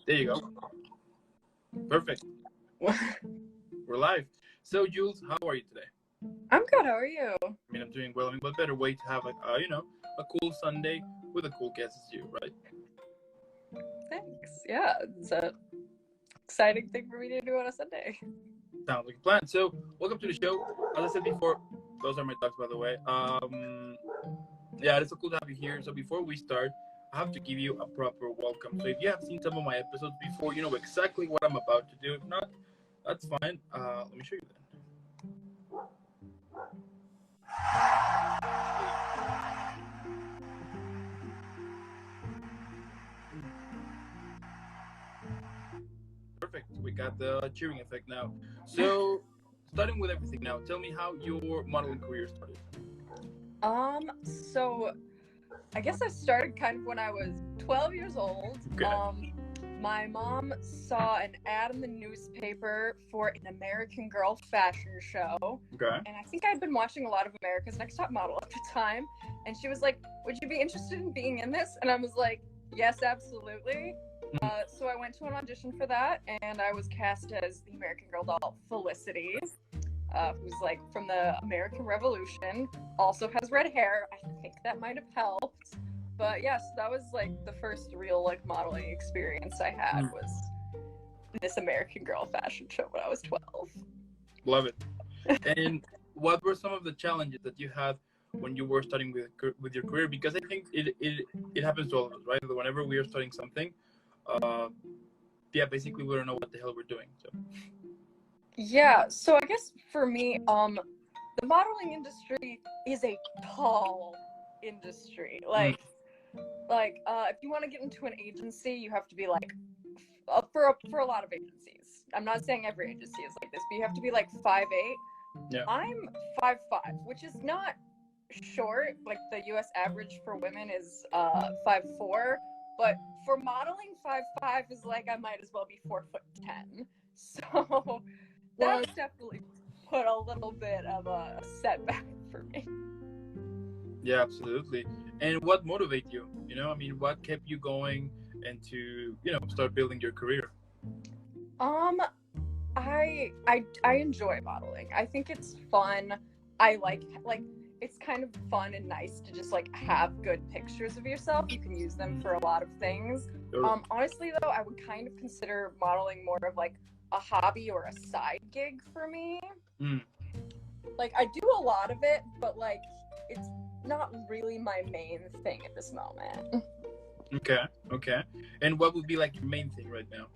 There you go. Perfect. We're live. So, Jules, how are you today? I'm good. How are you? I mean, I'm doing well. I mean, what better way to have a cool Sunday with a cool guest as you, right? Thanks. Yeah, it's an exciting thing for me to do on a Sunday. Sounds like a plan. So, welcome to the show. As I said before, those are my dogs, by the way. Yeah, it's so cool to have you here. So, before we start, I have to give you a proper welcome. So, if you have seen some of my episodes before, you know exactly what I'm about to do. If not, that's fine. Let me show you then. Perfect. We got the cheering effect now. So, starting with everything now, tell me how your modeling career started. So I guess I started kind of when I was 12 years old. Okay. My mom saw an ad in the newspaper for an American Girl fashion show. Okay. And I think I'd been watching a lot of America's Next Top Model at the time. And she was like, "Would you be interested in being in this?" And I was like, "Yes, absolutely." So I went to an audition for that, and I was cast as the American Girl doll Felicity, who's like from the American Revolution, also has red hair. I think that might have helped. But yes, that was like the first real like modeling experience I had was this American Girl fashion show when I was 12. Love it. And what were some of the challenges that you had when you were starting with your career? Because I think it happens to all of us, right? Whenever we are starting something, basically we don't know what the hell we're doing. So. Yeah, so I guess for me, the modeling industry is a tall industry. Like, if you want to get into an agency, you have to be like, for a lot of agencies. I'm not saying every agency is like this, but you have to be like 5'8". Yeah. I'm 5'5", which is not short. Like the U.S. average for women is 5'4", but for modeling, 5'5" is like I might as well be 4'10". So that's definitely put a little bit of a setback for me. Yeah, absolutely. And what motivated you? You know, I mean, what kept you going and to, start building your career? I enjoy modeling. I think it's fun. I like it's kind of fun and nice to just like have good pictures of yourself. You can use them for a lot of things. Sure. Honestly though, I would kind of consider modeling more of like a hobby or a side gig for me. Like I do a lot of it, but like it's not really my main thing at this moment. Okay. And what would be like your main thing right now?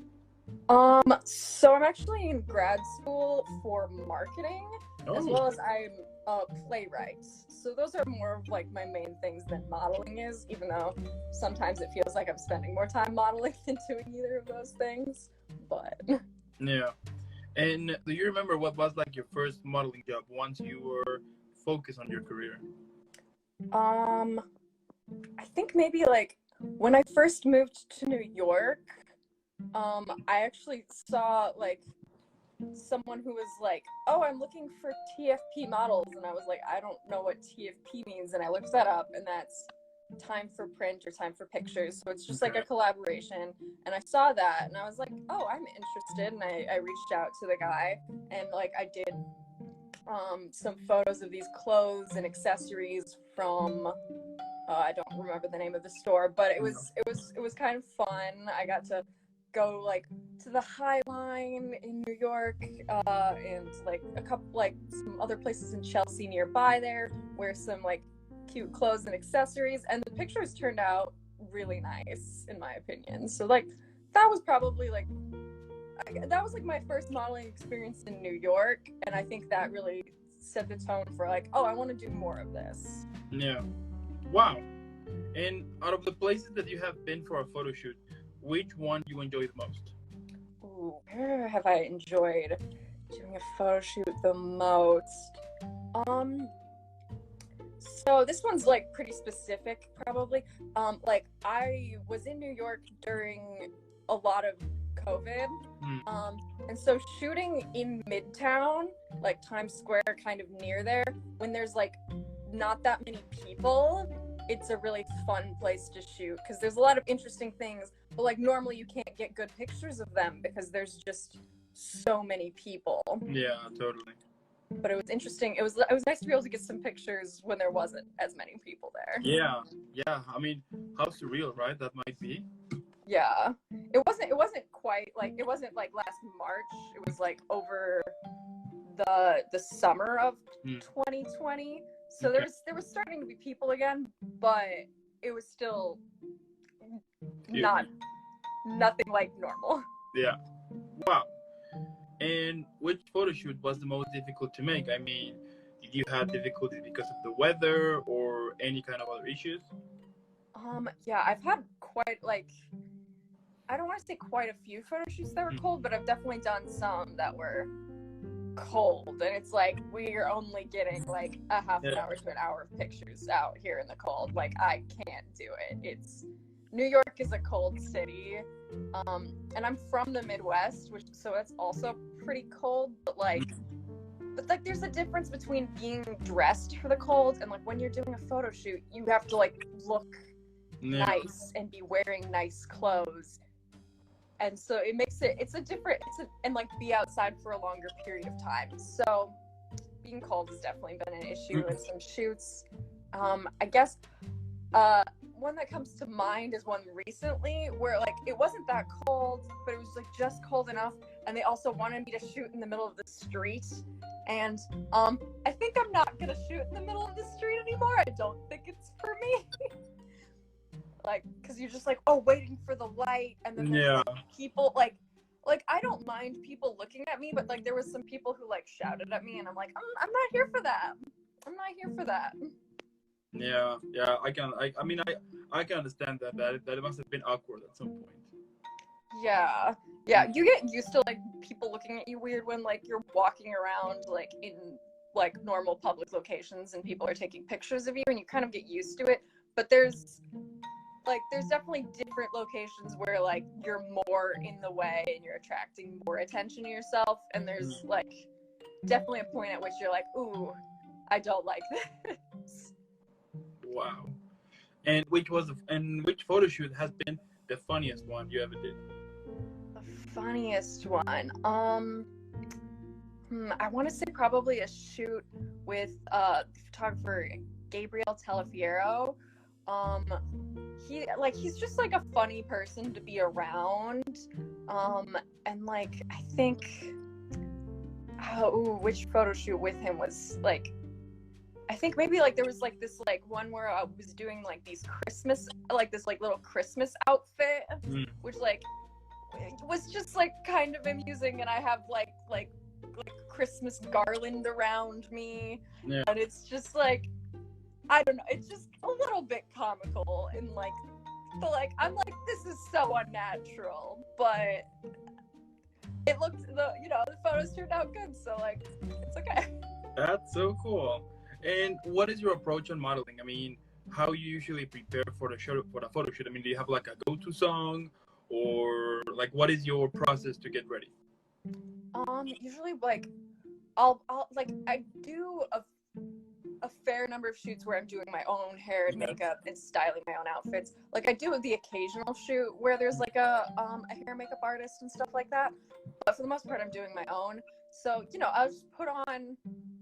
So I'm actually in grad school for marketing, as well as I'm a playwright. So those are more of like my main things than modeling is, even though sometimes it feels like I'm spending more time modeling than doing either of those things. But yeah. And do you remember what was like your first modeling job once you were focused on your career? I think maybe like when I first moved to New York, I actually saw like someone who was like, "Oh, I'm looking for TFP models," and I was like, "I don't know what TFP means," and I looked that up, and that's time for print or time for pictures, so it's just like a collaboration. And I saw that, and I was like, "Oh, I'm interested," and I reached out to the guy, and like I did some photos of these clothes and accessories from I don't remember the name of the store, but it was kind of fun. I got to go like to the High Line in New York, and like a couple like some other places in Chelsea nearby there, wear some like cute clothes and accessories, and the pictures turned out really nice in my opinion. So like that was probably like my first modeling experience in New York, and I think that really set the tone for like, oh, I want to do more of this. Yeah. Wow. And out of the places that you have been for a photo shoot, which one do you enjoy the most? Ooh, where have I enjoyed doing a photo shoot the most? So this one's like pretty specific probably. Like I was in New York during a lot of COVID. And so shooting in Midtown, like Times Square, kind of near there, when there's like not that many people, it's a really fun place to shoot because there's a lot of interesting things, but like normally you can't get good pictures of them because there's just so many people. Yeah, totally. But it was interesting. It was nice to be able to get some pictures when there wasn't as many people there. Yeah, yeah. I mean, how surreal, right? That might be. Yeah, it wasn't quite like, it wasn't like last March. It was like over the summer of 2020. So Okay. there was starting to be people again, but it was still nothing like normal. Yeah. Wow. And which photo shoot was the most difficult to make? I mean, did you have difficulties because of the weather or any kind of other issues? Yeah, I've had quite like, I don't want to say quite a few photo shoots that were cold, but I've definitely done some that were cold, and it's like we're only getting like a half an hour to an hour of pictures out here in the cold. Like I can't do it. It's New York is a cold city, and I'm from the Midwest, so it's also pretty cold. But like there's a difference between being dressed for the cold and like when you're doing a photo shoot, you have to like look nice and be wearing nice clothes. And so it makes and like be outside for a longer period of time. So being cold has definitely been an issue in some shoots. I guess one that comes to mind is one recently where like it wasn't that cold, but it was like just cold enough, and they also wanted me to shoot in the middle of the street. And I think I'm not gonna shoot in the middle of the street anymore. I don't think it's for me. Like, because you're just like, oh, waiting for the light, and then there's like, people like I don't mind people looking at me, but like there was some people who like shouted at me, and I'm like, I'm not here for that. I'm not here for that. Yeah, I can understand that it must have been awkward at some point. Yeah, you get used to like people looking at you weird when like you're walking around like in like normal public locations and people are taking pictures of you, and you kind of get used to it. But there's definitely different locations where like you're more in the way and you're attracting more attention to yourself, and there's like definitely a point at which you're like, ooh, I don't like this. Wow. And which photo shoot has been the funniest one you ever did? The funniest one, I want to say probably a shoot with the photographer Gabriel Telefiero. He's just like a funny person to be around, and like I think which photo shoot with him was like, I think maybe like there was like this like one where I was doing like these Christmas, like this like little Christmas outfit, which like was just like kind of amusing, and I have like Christmas garland around me, and it's just like, I don't know, it's just a little bit comical, and like, but like I'm like, this is so unnatural, but it looked, the photos turned out good, so like it's okay. That's so cool. And what is your approach on modeling? I mean, how you usually prepare for the photo shoot? I mean, do you have like a go-to song, or like what is your process to get ready? Usually like I'll like I do a fair number of shoots where I'm doing my own hair and makeup and styling my own outfits. Like I do the occasional shoot where there's like a hair and makeup artist and stuff like that. But for the most part, I'm doing my own. So, I'll just put on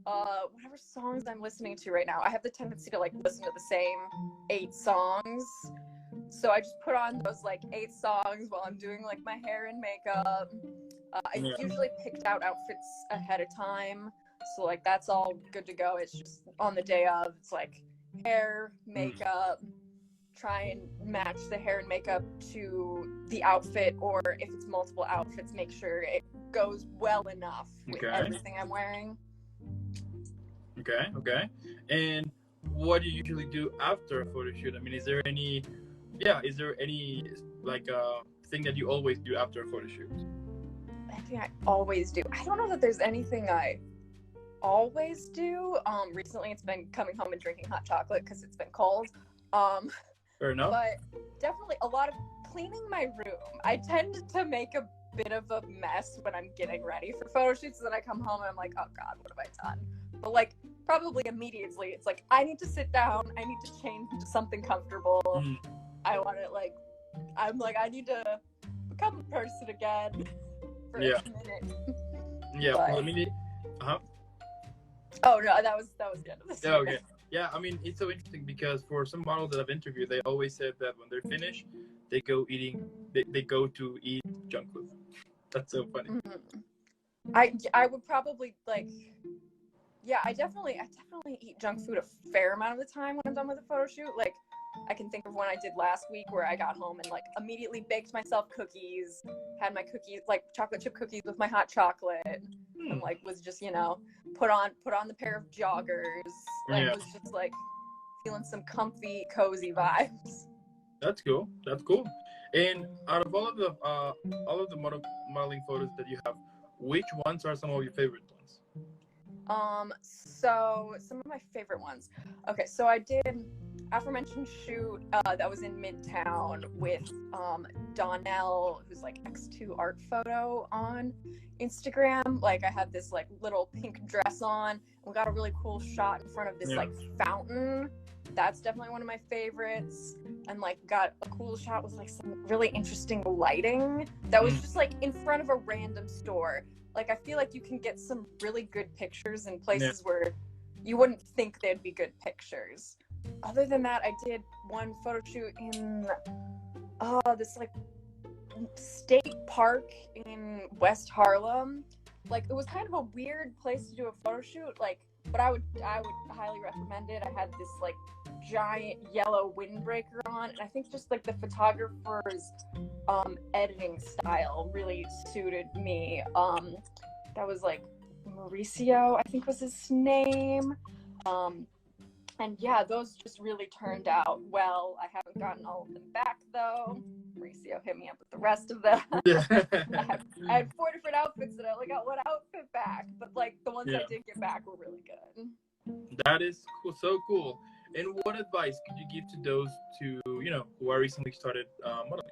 whatever songs I'm listening to right now. I have the tendency to like listen to the same 8 songs. So I just put on those like 8 songs while I'm doing like my hair and makeup. I usually picked out outfits ahead of time. So like that's all good to go. It's just on the day of, it's like hair, makeup, try and match the hair and makeup to the outfit, or if it's multiple outfits, make sure it goes well enough with everything I'm wearing. Okay. And what do you usually do after a photo shoot? I mean, is there any like thing that you always do after a photo shoot? I think I always do. I don't know that there's anything I always do. Recently it's been coming home and drinking hot chocolate because it's been cold. Fair enough. But definitely a lot of cleaning my room. I tend to make a bit of a mess when I'm getting ready for photo shoots, and then I come home and I'm like, oh god, what have I done? But like probably immediately, it's like, I need to sit down. I need to change into something comfortable. I want to, like, I'm like, I need to become a person again for a minute. Yeah, But... well, I mean, Oh, no, that was the end of the yeah, okay. Yeah, I mean, it's so interesting because for some models that I've interviewed, they always said that when they're finished, they go to eat junk food. That's so funny. I would probably, like, yeah, I definitely eat junk food a fair amount of the time when I'm done with a photo shoot. Like, I can think of one I did last week where I got home and, like, immediately baked myself cookies, had my cookies, like, chocolate chip cookies with my hot chocolate, and, like, was just, you know, put on the pair of joggers, like, was just, like, feeling some comfy, cozy vibes. That's cool. That's cool. And out of all of the modeling photos that you have, which ones are some of your favorite ones? So some of my favorite ones. Okay, so I did aforementioned shoot that was in Midtown with Donnell, who's like X2 Art Photo on Instagram. Like, I had this like little pink dress on. We got a really cool shot in front of this like fountain. That's definitely one of my favorites. And like got a cool shot with like some really interesting lighting that was just like in front of a random store. Like, I feel like you can get some really good pictures in places where you wouldn't think they'd be good pictures. Other than that, I did one photo shoot in this like state park in West Harlem. Like, it was kind of a weird place to do a photo shoot, like, but I would highly recommend it. I had this like giant yellow windbreaker on, and I think just like the photographer's editing style really suited me. That was like Mauricio, I think was his name. And yeah, those just really turned out well. I haven't gotten all of them back though. Mauricio hit me up with the rest of them. I had 4 different outfits and I only got 1 outfit back, but like the ones I did get back were really good. That is cool, so cool. And what advice could you give to those who are recently started modeling?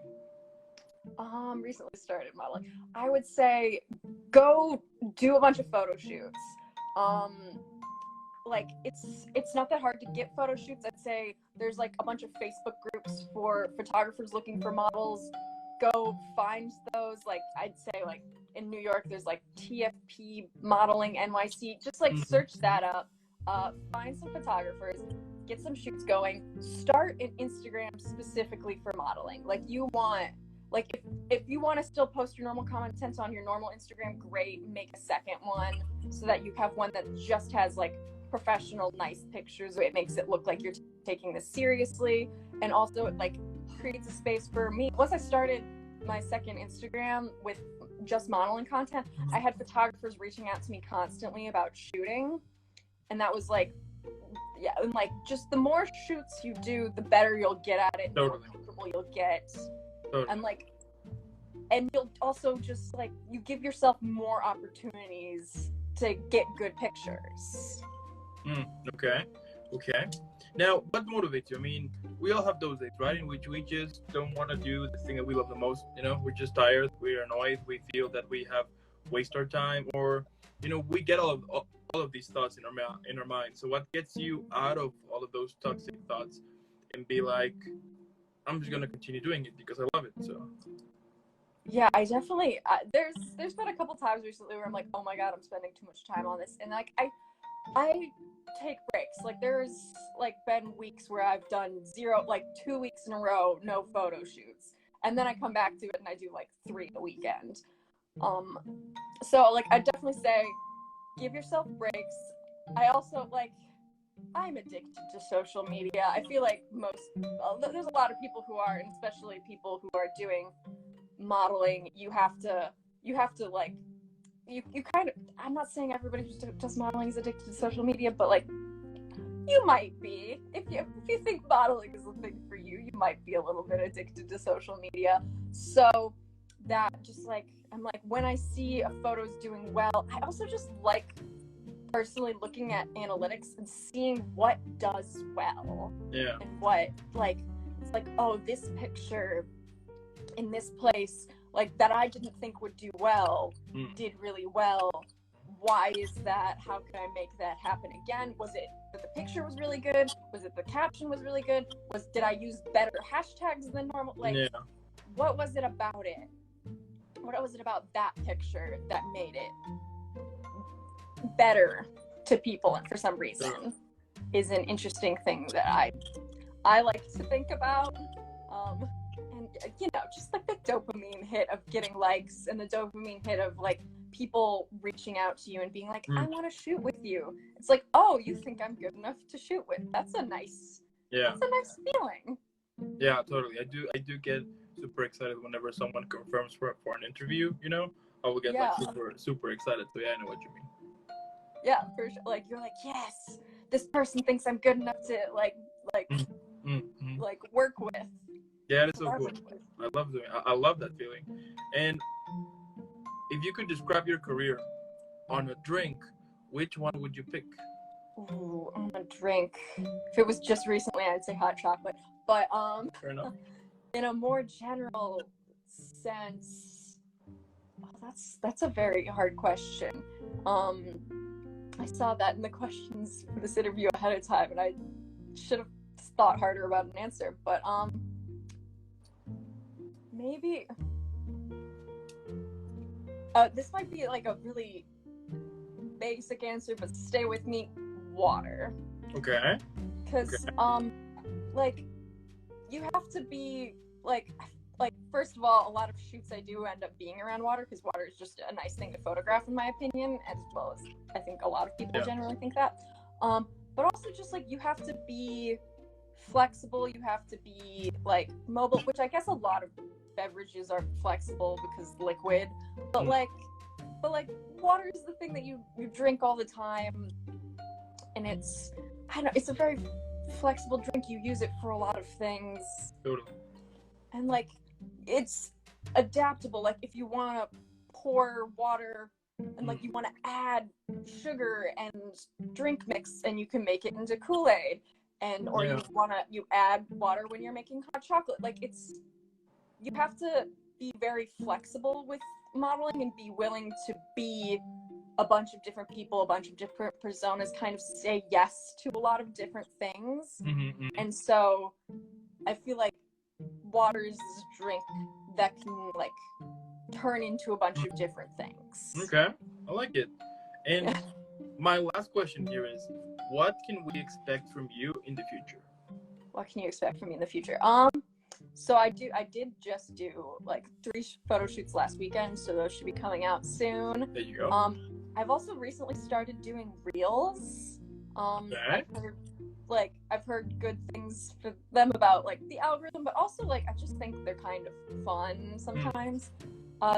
Recently started modeling. I would say go do a bunch of photo shoots. Like, it's not that hard to get photo shoots. I'd say there's like a bunch of Facebook groups for photographers looking for models. Go find those. Like, I'd say like in New York there's like TFP Modeling NYC. Just like search that up. Find some photographers, get some shoots going. Start an Instagram specifically for modeling. Like, you want, like, if you want to still post your normal content on your normal Instagram, great. Make a second one so that you have one that just has like professional, nice pictures. It makes it look like you're taking this seriously, and also it like creates a space for me. Once I started my second Instagram with just modeling content, I had photographers reaching out to me constantly about shooting, and that was like, yeah, and like just the more shoots you do, the better you'll get at it, the more comfortable you'll get. And like, and you'll also just like, you give yourself more opportunities to get good pictures. Okay. Now, what motivates you? I mean, we all have those days, right, in which we just don't want to do the thing that we love the most. You know, we're just tired, we're annoyed, we feel that we have wasted our time, or we get all of these thoughts in our mind. So what gets you out of all of those toxic thoughts and be like, I'm just gonna continue doing it because I love it? So yeah, I definitely there's been a couple times recently where I'm like, oh my god, I'm spending too much time on this, and like I take breaks. Like, there's like been weeks where I've done 0, like 2 weeks in a row, no photo shoots, and then I come back to it and I do like 3 a weekend. So like, I definitely say give yourself breaks. I also like, I'm addicted to social media. I feel like there's a lot of people who are, and especially people who are doing modeling, you have to like, you kind of, I'm not saying everybody who does modeling is addicted to social media, but like, you might be. If you think modeling is a thing for you, you might be a little bit addicted to social media. So that just like, I'm like, when I see a photo's doing well, I also just like personally looking at analytics and seeing what does well. Yeah. And what, like, it's like, oh, this picture in this place, like, that I didn't think would do well, did really well. why is that? How can I make that happen again? Was it that the picture was really good? Was it the caption was really good? Did I use better hashtags than normal? Like, Yeah. what was it about it? What was it about that picture that made it better to people, and for some reason is an interesting thing that I like to think about. And you know, just like the dopamine hit of getting likes, and the dopamine hit of like people reaching out to you and being like, I want to shoot with you. It's like, oh, you think I'm good enough to shoot with? That's a nice feeling. Yeah, totally. I do get super excited whenever someone confirms for an interview, you know. I will get like super excited. So yeah, I know what you mean. Yeah, for sure. Like, you're like, yes, this person thinks I'm good enough to like work with. Yeah, it's so cool. I love that feeling. And if you could describe your career on a drink, which one would you pick? Ooh, on a drink. If it was just recently, I'd say hot chocolate. But Fair enough. In a more general sense, that's a very hard question. I saw that in the questions for this interview ahead of time, and I should have thought harder about an answer. But maybe this might be like a really basic answer, but stay with me. Water. Okay. Because like, you have to be like first of all, a lot of shoots I do end up being around water, because water is just a nice thing to photograph, in my opinion, as well as I think a lot of people generally think that. But also just like, you have to be flexible, you have to be like mobile, which I guess a lot of beverages are flexible because liquid, but like water is the thing that you drink all the time, and it's a very flexible drink. You use it for a lot of things. Totally. And like, it's adaptable. Like, if you want to pour water and like you want to add sugar and drink mix, and you can make it into Kool-Aid, and or you add water when you're making hot chocolate. Like, you have to be very flexible with modeling and be willing to be a bunch of different people, a bunch of different personas, kind of say yes to a lot of different things. And so I feel like water is a drink that can like turn into a bunch of different things. Okay, I like it. And my last question here is, what can we expect from you in the future? What can you expect from me in the future? So I did just do like 3 photo shoots last weekend, so those should be coming out soon. There you go. I've also recently started doing reels. I've heard good things for them about like the algorithm, but also like I just think they're kind of fun sometimes.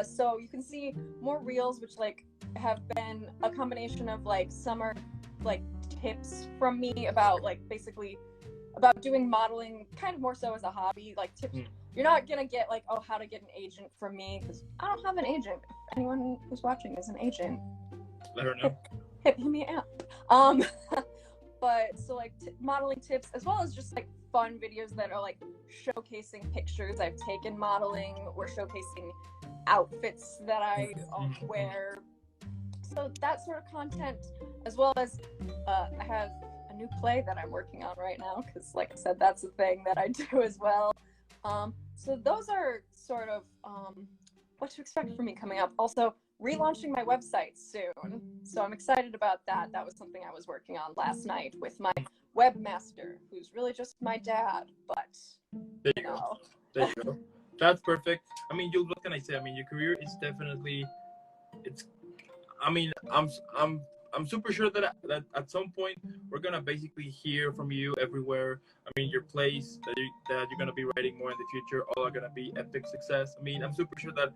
So you can see more reels, which like have been a combination of like summer like tips from me about like basically about doing modeling kind of more so as a hobby, like tips. You're not gonna get like, oh, how to get an agent from me, because I don't have an agent. If anyone who's watching is an agent, let her know. Hit me up. But so like modeling tips, as well as just like fun videos that are like showcasing pictures I've taken modeling, or showcasing outfits that I wear. So that sort of content, as well as I have a new play that I'm working on right now, because like I said, that's a thing that I do as well. So those are sort of what to expect from me coming up. Also, relaunching my website soon, so I'm excited about that. That was something I was working on last night with my webmaster, who's really just my dad, but there you go. There you go. That's perfect. I mean, what can I say? I mean, your career is definitely, I mean, I'm super sure that at some point we're gonna basically hear from you everywhere. I mean, your plays that you're gonna be writing more in the future, all are gonna be epic success. I mean, I'm super sure that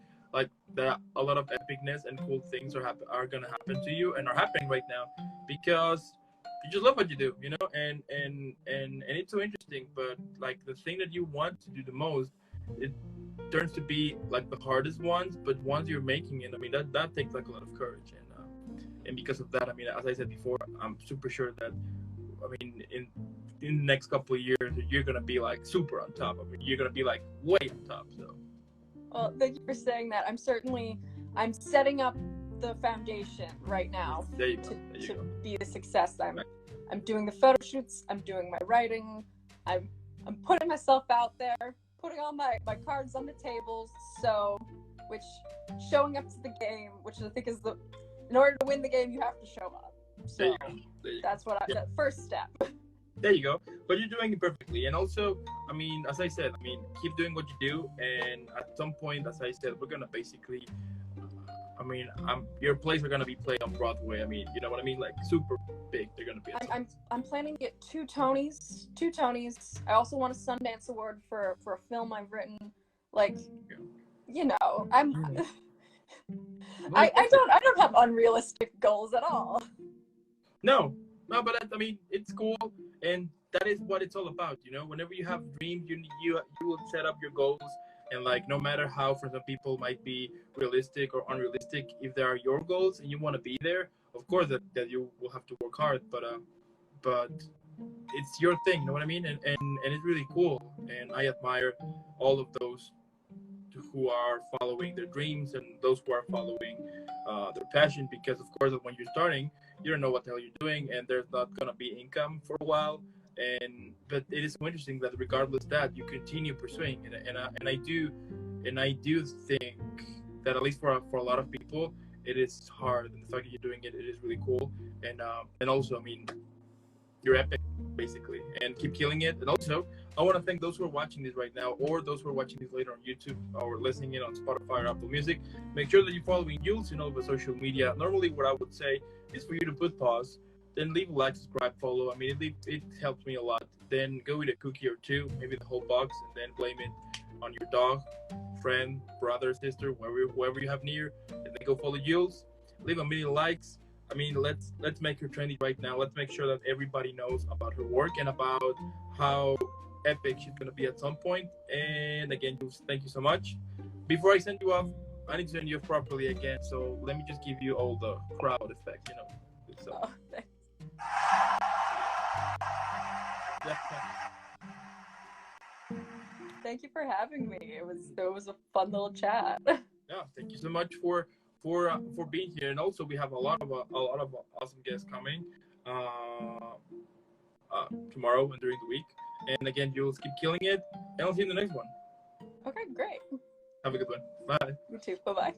that a lot of epicness and cool things are gonna happen to you, and are happening right now, because you just love what you do, you know, and it's so interesting. But like, the thing that you want to do the most, it turns to be like the hardest ones, but once you're making it, I mean, that takes like a lot of courage, and because of that, I mean, as I said before, I'm super sure that, I mean, in the next couple of years, you're gonna be like super on top. I mean, you're gonna be like way on top. So, well, thank you for saying that. I'm setting up the foundation right now There you to go. be a success. I'm doing the photo shoots. I'm doing my writing. I'm putting myself out there, putting all my cards on the tables. So, which showing up to the game, which I think is in order to win the game, you have to show up. So There you go. that's what the first step. There you go. But you're doing it perfectly. And also, I mean, as I said, keep doing what you do. And at some point, as I said, we're going to basically, your plays are going to be played on Broadway. I mean, you know what I mean? Like super big. They're going to be. I'm planning to get 2 Tonys. I also want a Sundance Award for a film I've written. Like, you know, I don't have unrealistic goals at all. No, but it's cool, and that is what it's all about. You know, whenever you have dreams, you will set up your goals, and like no matter how for some people might be realistic or unrealistic, if there are your goals and you want to be there, of course that you will have to work hard. But it's your thing, you know what I mean? And it's really cool, and I admire all of those who are following their dreams and those who are following their passion, because of course when you're starting, you don't know what the hell you're doing, and there's not going to be income for a while, but it is so interesting that regardless that you continue pursuing, and I do think that at least for a lot of people it is hard, and the fact that you're doing it is really cool, and also you're epic, basically, and keep killing it. And also, I want to thank those who are watching this right now, or those who are watching this later on YouTube, or listening in on Spotify or Apple Music. Make sure that you're following Jules in all of the social media. Normally, what I would say is for you to put pause, then leave a like, subscribe, follow. I mean, it helps me a lot. Then go with a cookie or two, maybe the whole box, and then blame it on your dog, friend, brother, sister, whoever you have near, and then go follow Jules. Leave a million likes. I mean, let's make her trendy right now. Let's make sure that everybody knows about her work and about how epic she's going to be at some point. And again, Jules, thank you so much. Before I send you off, I need to send you off properly again. So let me just give you all the crowd effect, you know. So. Oh, thanks. Thank you for having me. It was a fun little chat. Yeah, thank you so much for being here, and also we have a lot of awesome guests coming tomorrow and during the week. And again, Jules, keep killing it, and I'll see you in the next one. Okay, great. Have a good one. Bye. You too. Bye-bye.